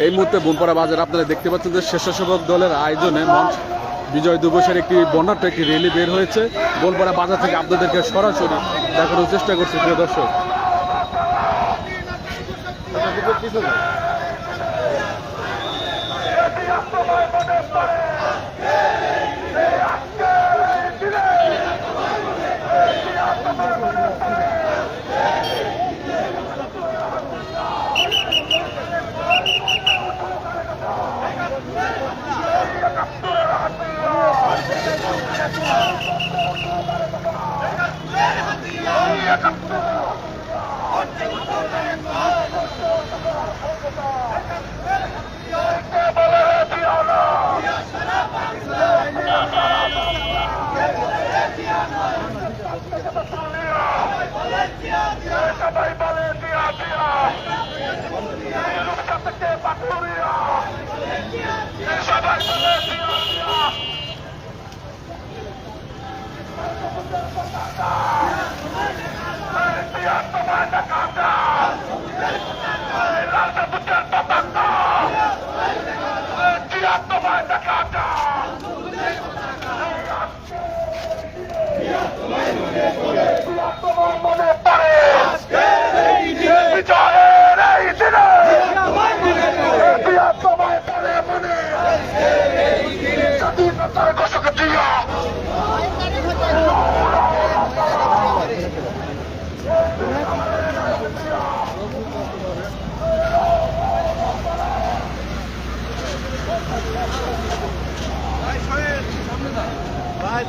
এই মুহূর্তে বোনপাড়া বাজার আপনারা দেখতে পাচ্ছেন যে স্বেচ্ছাসেবক দলের আয়োজনে মঞ্চ বিজয় দিবসের একটি বর্ণাঢ্য একটি র্যালি বের হয়েছে। বোনপাড়া বাজার থেকে আপনাদেরকে সরাসরি দেখানোর চেষ্টা করছি প্রিয় দর্শক।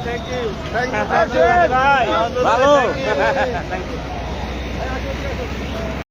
Thank you. Thank you. Thank you. Thank you.